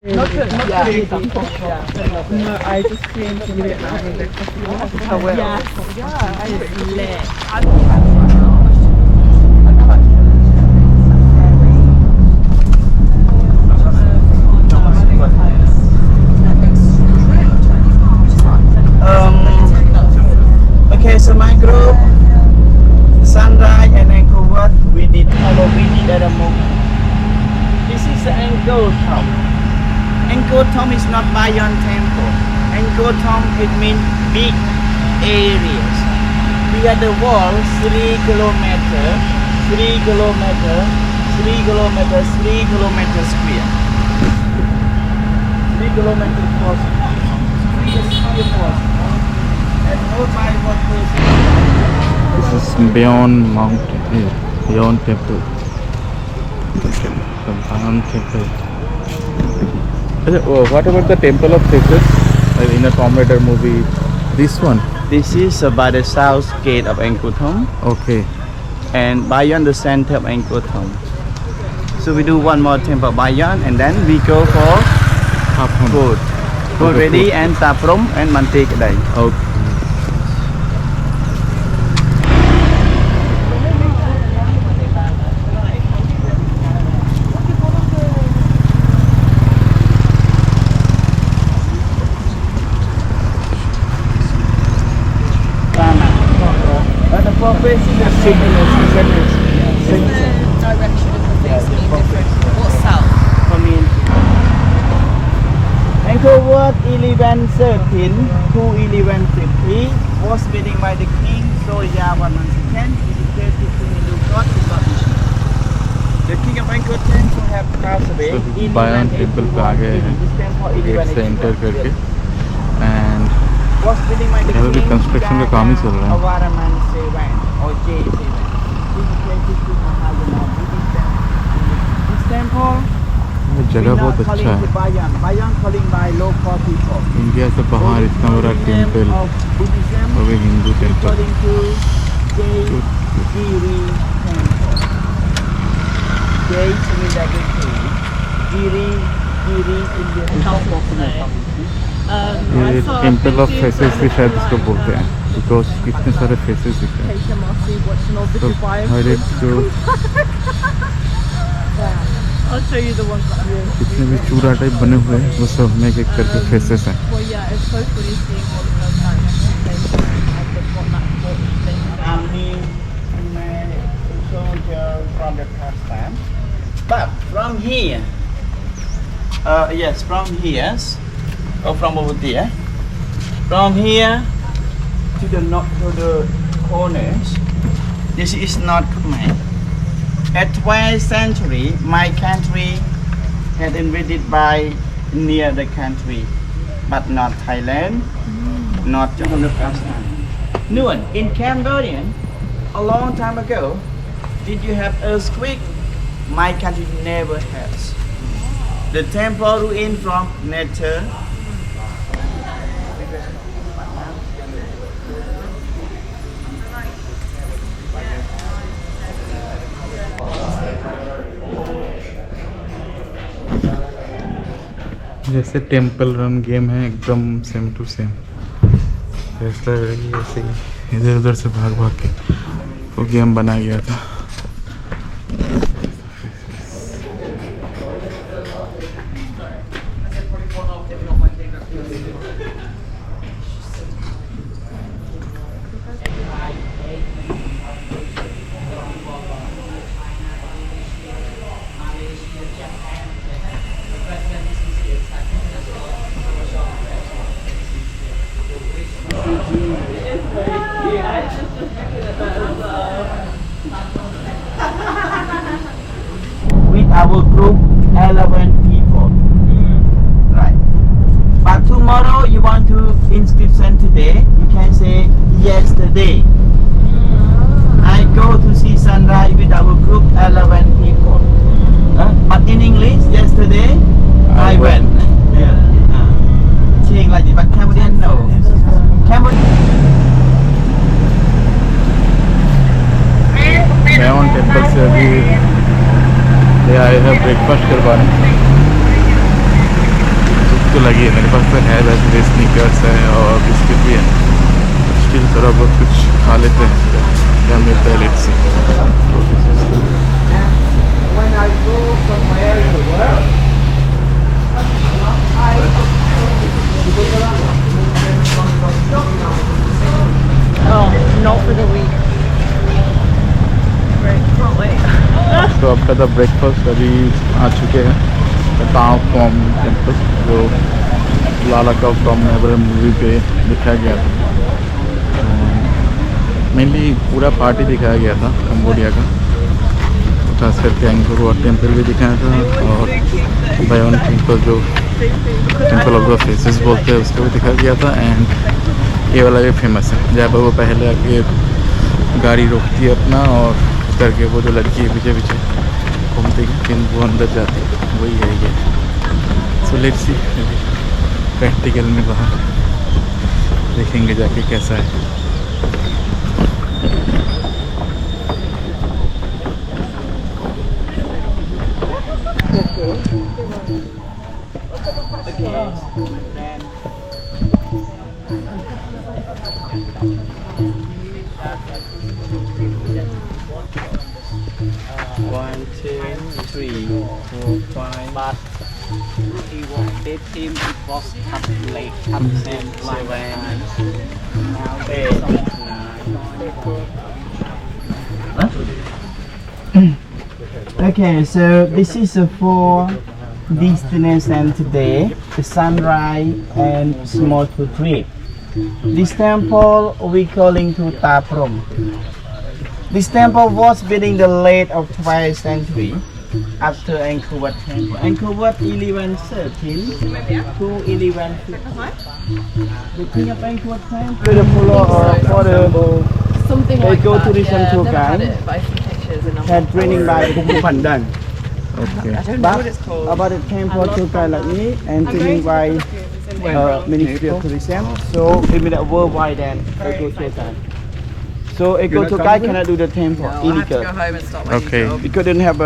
Not really. Yeah. No, I just came to do it now. Yeah, it's lit. Okay, so my group, Sunrise and Angkor Wat, we did at a moment. This is the Angkor Thom. Angkor Thom is not Bayon temple. Angkor Thom, it means big areas. We had the wall 3 kilometer, 3 kilometer, 3 kilometer, 3 kilometer square. 3 kilometer for 3 square for. This is Bayon mountain, Bayon temple. The Bayon temple. What about the temple of faces in a Tomb Raider movie? This one? This is by the south gate of Angkor Thom. Okay. And Bayon the center of Angkor Thom. So we do one more temple Bayon and then we go for food. Food ready and Tamron and Mantik day. Okay. Facing the signal Direction of the face being different. What's south? from in Angkor Wat 1113 to 1150 was built by the king Surya Varman II, dedicated to Hindu god to God Vishnu. The king of Angkor Wat to have passed away in Bayon temple पे आ गए हैं gate से enter करके and यहाँ भी construction का काम ही चल रहा है जगह बहुत अच्छा है इंडिया से बाहर इतना बड़ा टेम्पल और भी हिंदू टेम्पल ये टेम्पल ऑफ फेसेस भी शायद इसको बोलते हैं बिकॉज कितने सारे फेसेस दिख रहे हैं तो I'll show you the ones that are जितने भी चूड़ा टाइप बने हुए हैं वो सब में एक करके फेसेस हैं well, yeah, it's so funny seeing all of those like and they've got that thing. soldier from the past time. But from here, yes, from here, or from over there, from here to the north, to the corners, this is not Khmer. At 12th century, my country had invaded by near the country, but not Thailand, not from the past time. Nguyen, in Cambodia, a long time ago, did you have earthquake? My country never has. The temple ruin from nature. जैसे temple run game है एकदम same to same ऐसा ऐसे ही इधर उधर से भाग भाग के वो गेम बनाया गया था With our group 11 people. Right. But tomorrow you want to inscription today, you can say yesterday. I go to see sunrise with our group 11 people. But in English, yesterday I went. Saying like this, but Cambodian no. Cambodian. Bayon temple से अभी आए हैं breakfast करवाने तो लगी है, मेरे पास तो है वैसे स्नीकर्स है और बिस्किट भी है, स्टिल थोड़ा बहुत कुछ खा लेते हैं, क्या मिलता है let's see. Oh, not for the week. Right, can't wait. तो आपका द ब्रेकफास्ट अभी आ चुके हैं फ्रॉम टेम्पल, जो लाला का फ्रॉम नेवर मूवी पे दिखाया गया था। मेनली पूरा पार्टी दिखाया गया था कंबोडिया का, खास करके एंकोर वाट टेम्पल भी दिखाया था और बायोन टेम्पल जो टेम्पल ऑफ द फेसेस बोलते हैं उसको भी दिखाया गया था। एंड ये वाला भी फेमस है जहाँ पर वो पहले आके गाड़ी रोकती है अपना और करके वो जो लड़की है पीछे पीछे घूमती है फिर वो अंदर जाती है, वही है ये। सो लेट्स सी प्रैक्टिकल में बाहर देखेंगे जाके कैसा है। One, two, three, four, five. But he wanted him, it was up late, up and like now Eight. Okay, so this is a 4 destination today: the sunrise and small food trip. This temple we calling to Prohm. This temple was built in the late of 12th century after Angkor Wat temple. Angkor Wat 1113 to 1150. The king of Angkor Wat temple. Beautiful for the Something like Eco that. tourism Yeah, tour I've never had guide. it, but I see pictures and I'm Had training by Prohm Pandan. Okay. I don't know what it's called. About the temple tour guide like me and training by Ministry of Tourism. So we made a worldwide and Eco tour guide. So Eco tour guide cannot do the temple No, I'll have to illegal go home and start my Okay. new job. because they don't have a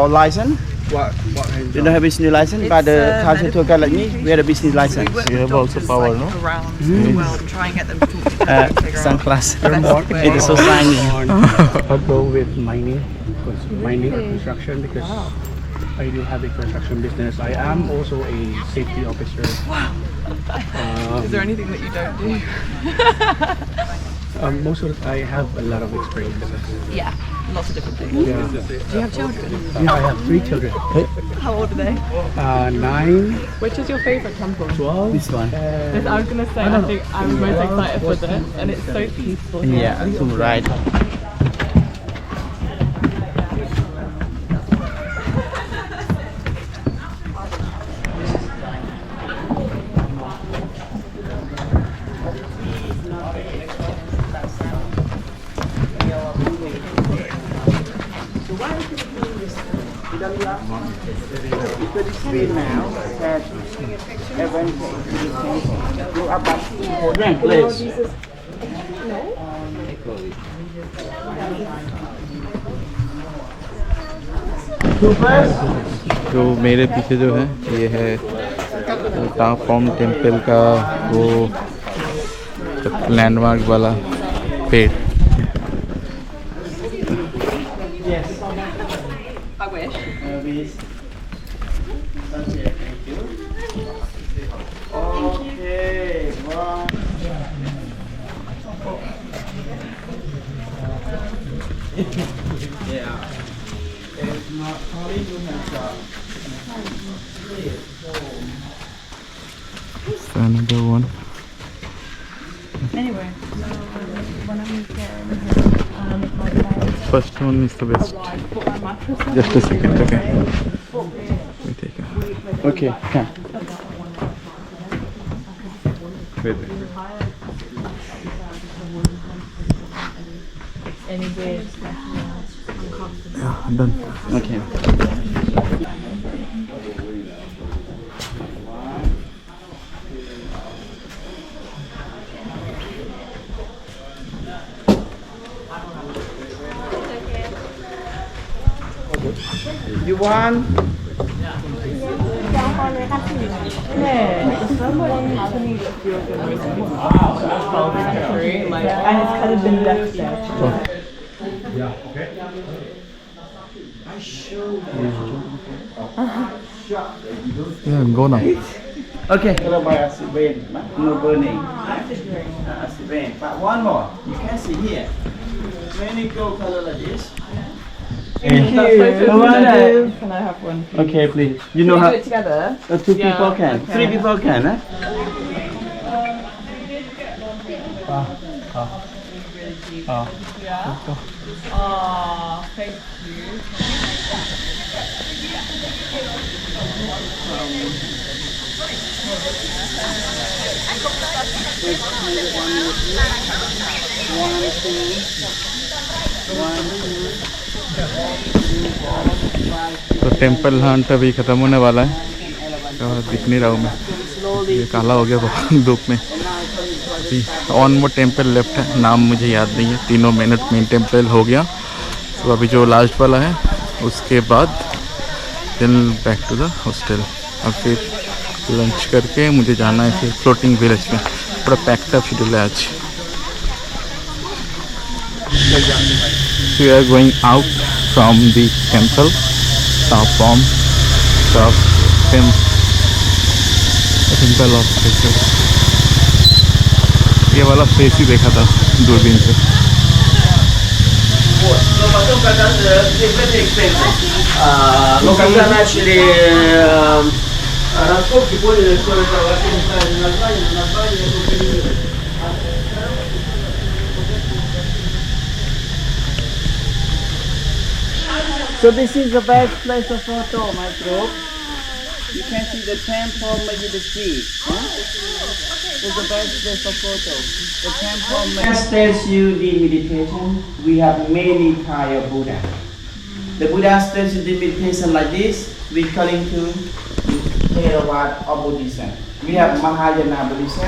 license. They don't have business license. But the It's, cultural tour guide like me, we have a business license. We work You with have also doctors, power, like, no? around the world and try and get them to talk to each other and figure out Sunglass. the best way. It is so shiny. I'll go with mining, mining or construction because I do have a construction business. I am also a safety officer. Is there anything that you don't do? Most of I have a lot of experiences. Yeah, lots of different things. Yeah, Do you have children? yeah, I have 3 children. How old are they? 9, Which is your favourite temple? 12. This one. I was gonna say, I think I'm most excited for this, and it's so peaceful. Yeah, to right. Because it's free now, that event go up at place. जो मेरे पीछे जो है ये है from temple का वो landmark वाला पेड़। I wish. Okay, one. Yeah. It's not only you have got. Another one. Anyway, so when I'm here, my bag, First one is the best. I put my mattress on. Just a second, okay. Let me take a... Okay, come. Wait. Any weird Yeah, done. Okay. You want? And it's kind of been left there. Yeah, go now. Okay. Color by acid rain, no burning. Acid rain. But one more. You can see here. When you go color like this. Thank you. Can I have one? Okay, please. You know Can we how do it together? two people can, okay. 3 people can, eh? Oh, thank you. तो temple Hunt अभी ख़त्म होने वाला है, तो दिख नहीं रहा हूँ मैं, ये काला हो गया बहुत धूप में। अभी ऑन मोर टेम्पल लेफ्ट है, नाम मुझे याद नहीं है। 3 मिनट मेन टेम्पल हो गया, तो अभी जो लास्ट वाला है उसके बाद then back to the hostel. और फिर लंच करके मुझे जाना है फिर फ्लोटिंग विलेज में। पूरा पैक्ड अप शेड्यूल है आज। We are going out from the temple, Prohm, the temple of faces। ये वाला फेस ही देखा था दूरबीन से। Location actually раскопки поняли, что это вообще неправильное название. So this is the best place of photo, my group. You can see the temple, maybe the tree. It's the best place for photo. The temple tells you the meditation. We have many kind of Buddha. The Buddha tells you the meditation like this. We calling to Theravada or Buddhism. We have Mahayana Buddhism.